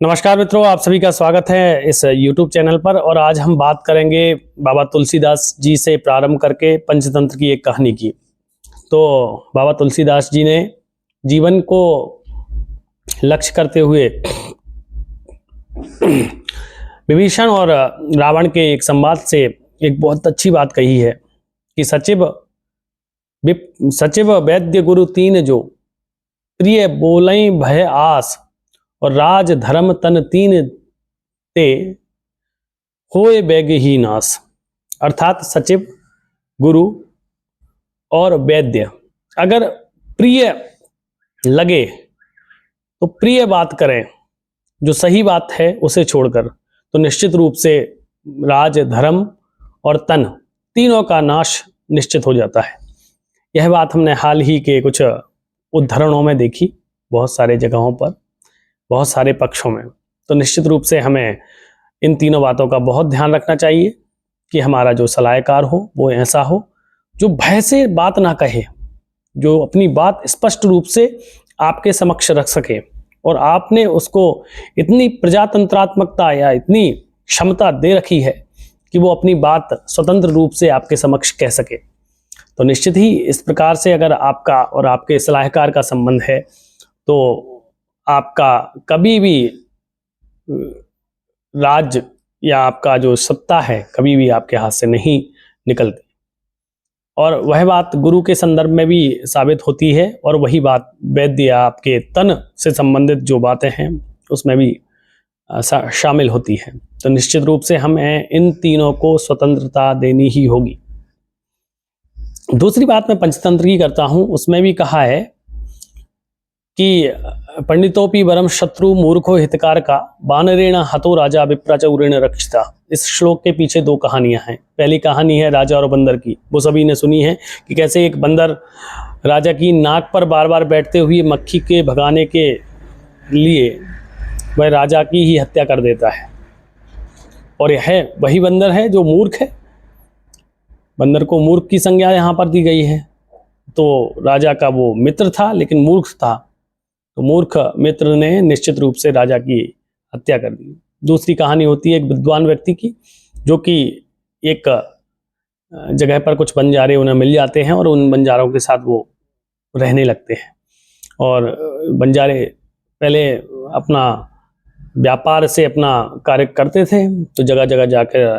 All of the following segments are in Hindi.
नमस्कार मित्रों, आप सभी का स्वागत है इस YouTube चैनल पर। और आज हम बात करेंगे बाबा तुलसीदास जी से प्रारंभ करके पंचतंत्र की एक कहानी की। तो बाबा तुलसीदास जी ने जीवन को लक्ष्य करते हुए विभीषण और रावण के एक संवाद से एक बहुत अच्छी बात कही है कि सचिव वैद्य गुरु तीन जो, प्रिय बोलई भय आस, और राज धर्म तन तीन ते होए बैग ही नास। अर्थात सचिव, गुरु और वैद्य अगर प्रिय लगे तो प्रिय बात करें, जो सही बात है उसे छोड़कर, तो निश्चित रूप से राज, धर्म और तन तीनों का नाश निश्चित हो जाता है। यह बात हमने हाल ही के कुछ उदाहरणों में देखी, बहुत सारे जगहों पर, बहुत सारे पक्षों में। तो निश्चित रूप से हमें इन तीनों बातों का बहुत ध्यान रखना चाहिए कि हमारा जो सलाहकार हो वो ऐसा हो जो भय से बात ना कहे, जो अपनी बात स्पष्ट रूप से आपके समक्ष रख सके, और आपने उसको इतनी प्रजातंत्रात्मकता या इतनी क्षमता दे रखी है कि वो अपनी बात स्वतंत्र रूप से आपके समक्ष कह सके। तो निश्चित ही इस प्रकार से अगर आपका और आपके सलाहकार का संबंध है तो आपका कभी भी राज या आपका जो सत्ता है कभी भी आपके हाथ से नहीं निकलती। और वह बात गुरु के संदर्भ में भी साबित होती है, और वही बात वैद्य या आपके तन से संबंधित जो बातें हैं उसमें भी शामिल होती है। तो निश्चित रूप से हमें इन तीनों को स्वतंत्रता देनी ही होगी। दूसरी बात मैं पंचतंत्र की करता हूं, उसमें भी कहा है कि पंडितोपि वरम शत्रु मूर्खो हितकार का, वानरेण हतो राजा विप्राचौरेण रक्षिता। इस श्लोक के पीछे दो कहानियां हैं। पहली कहानी है राजा और बंदर की, वो सभी ने सुनी है कि कैसे एक बंदर राजा की नाक पर बार बार बैठते हुए मक्खी के भगाने के लिए वह राजा की ही हत्या कर देता है। और यह वही बंदर है जो मूर्ख है। बंदर को मूर्ख की संज्ञा यहाँ पर दी गई है। तो राजा का वो मित्र था लेकिन मूर्ख था, तो मूर्ख मित्र ने निश्चित रूप से राजा की हत्या कर दी। दूसरी कहानी होती है एक विद्वान व्यक्ति की, जो कि एक जगह पर कुछ बंजारे उन्हें मिल जाते हैं और उन बंजारों के साथ वो रहने लगते हैं। और बंजारे पहले अपना व्यापार से अपना कार्य करते थे, तो जगह जगह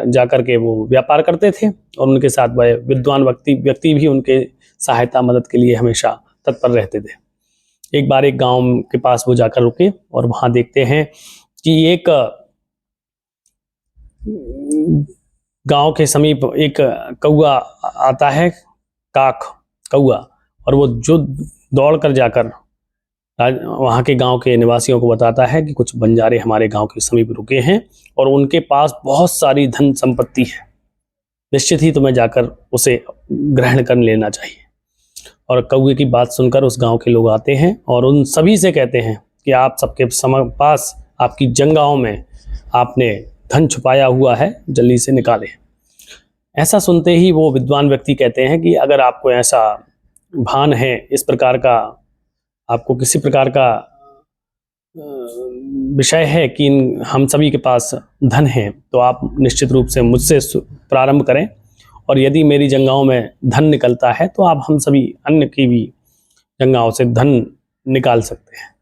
जाकर के वो व्यापार करते थे, और उनके साथ वह विद्वान व्यक्ति भी उनके सहायता मदद के लिए हमेशा तत्पर रहते थे। एक बार एक गांव के पास वो जाकर रुके और वहां देखते हैं कि एक गांव के समीप एक कौआ आता है, काक कौआ, और वो जो दौड़ कर जाकर वहां के गांव के निवासियों को बताता है कि कुछ बंजारे हमारे गांव के समीप रुके हैं और उनके पास बहुत सारी धन संपत्ति है, निश्चित ही तुम्हें जाकर उसे ग्रहण कर लेना चाहिए। और कौए की बात सुनकर उस गांव के लोग आते हैं और उन सभी से कहते हैं कि आप सबके पास आपकी जंगाहों में आपने धन छुपाया हुआ है, जल्दी से निकालें। ऐसा सुनते ही वो विद्वान व्यक्ति कहते हैं कि अगर आपको ऐसा भान है, इस प्रकार का आपको किसी प्रकार का विषय है कि हम सभी के पास धन है, तो आप निश्चित रूप से मुझसे प्रारंभ करें, और यदि मेरी जंगाहों में धन निकलता है तो आप हम सभी अन्य की भी जंगाहों से धन निकाल सकते हैं।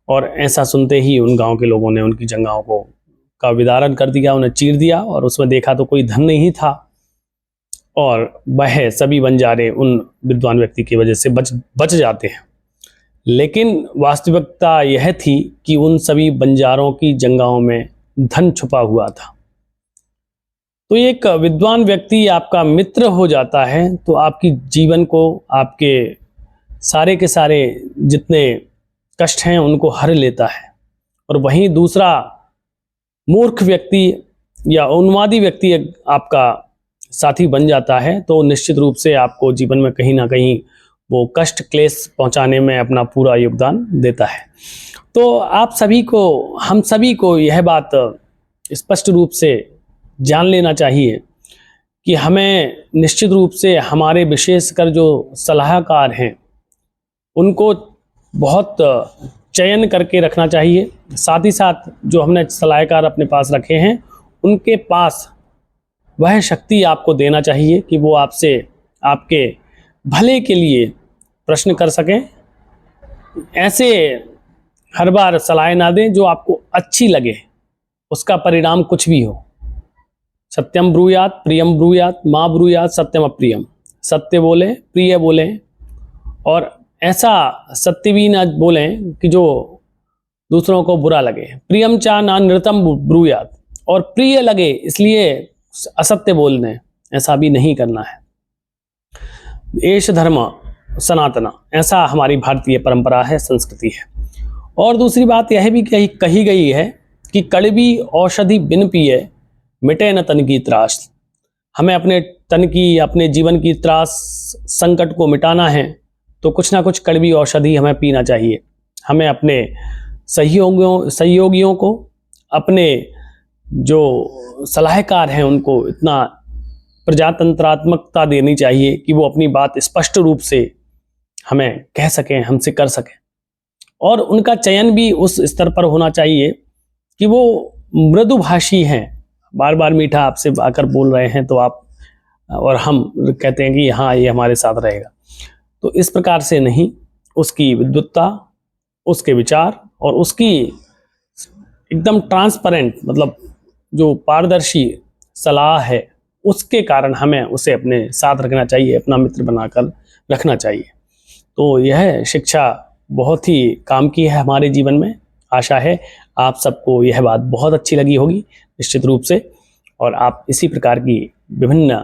और ऐसा सुनते ही उन गांव के लोगों ने उनकी जंगाहों का विदारण कर दिया, उन्हें चीर दिया, और उसमें देखा तो कोई धन नहीं था, और वह सभी बंजारे उन विद्वान व्यक्ति की वजह से बच जाते हैं। लेकिन वास्तविकता यह थी कि उन सभी बंजारों की जंगाहों में धन छुपा हुआ था। तो एक विद्वान व्यक्ति आपका मित्र हो जाता है तो आपकी जीवन को, आपके सारे के सारे जितने कष्ट हैं उनको हर लेता है। और वहीं दूसरा मूर्ख व्यक्ति या उन्मादी व्यक्ति आपका साथी बन जाता है तो निश्चित रूप से आपको जीवन में कहीं ना कहीं वो कष्ट क्लेश पहुंचाने में अपना पूरा योगदान देता है। तो आप सभी को, हम सभी को यह बात स्पष्ट रूप से जान लेना चाहिए कि हमें निश्चित रूप से हमारे विशेषकर जो सलाहकार हैं उनको बहुत चयन करके रखना चाहिए। साथ ही साथ जो हमने सलाहकार अपने पास रखे हैं उनके पास वह शक्ति आपको देना चाहिए कि वो आपसे आपके भले के लिए प्रश्न कर सकें। ऐसे हर बार सलाह ना दें जो आपको अच्छी लगे, उसका परिणाम कुछ भी हो। सत्यम ब्रूयात प्रियम ब्रूयात मा ब्रूयात सत्यम अप्रियम। सत्य बोलें, प्रिय बोलें, और ऐसा सत्य भी ना बोलें कि जो दूसरों को बुरा लगे। प्रियम चा ना नृतम ब्रूयात, और प्रिय लगे इसलिए असत्य बोलने, ऐसा भी नहीं करना है। एष धर्म सनातना, ऐसा हमारी भारतीय परंपरा है, संस्कृति है। और दूसरी बात यह भी कही गई है कि कड़वी औषधि बिन पिए मिटे न तन की त्रास। हमें अपने तन की, अपने जीवन की त्रास, संकट को मिटाना है तो कुछ ना कुछ कड़वी औषधि हमें पीना चाहिए। हमें अपने सहयोगियों को, अपने जो सलाहकार हैं उनको इतना प्रजातंत्रात्मकता देनी चाहिए कि वो अपनी बात स्पष्ट रूप से हमें कह सकें, हमसे कर सकें। और उनका चयन भी उस स्तर पर होना चाहिए कि वो मृदुभाषी हैं। बार बार मीठा आपसे आकर बोल रहे हैं तो आप और हम कहते हैं कि हाँ ये हमारे साथ रहेगा, तो इस प्रकार से नहीं। उसकी विद्वत्ता, उसके विचार और उसकी एकदम ट्रांसपेरेंट, मतलब जो पारदर्शी सलाह है, उसके कारण हमें उसे अपने साथ रखना चाहिए, अपना मित्र बनाकर रखना चाहिए। तो यह शिक्षा बहुत ही काम की है हमारे जीवन में। आशा है आप सबको यह बात बहुत अच्छी लगी होगी निश्चित रूप से, और आप इसी प्रकार की विभिन्न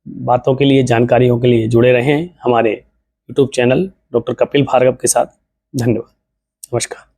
बातों के लिए, जानकारियों के लिए जुड़े रहें हमारे YouTube channel doctor Kapil Bhargav के साथ। धन्यवाद, नमस्कार।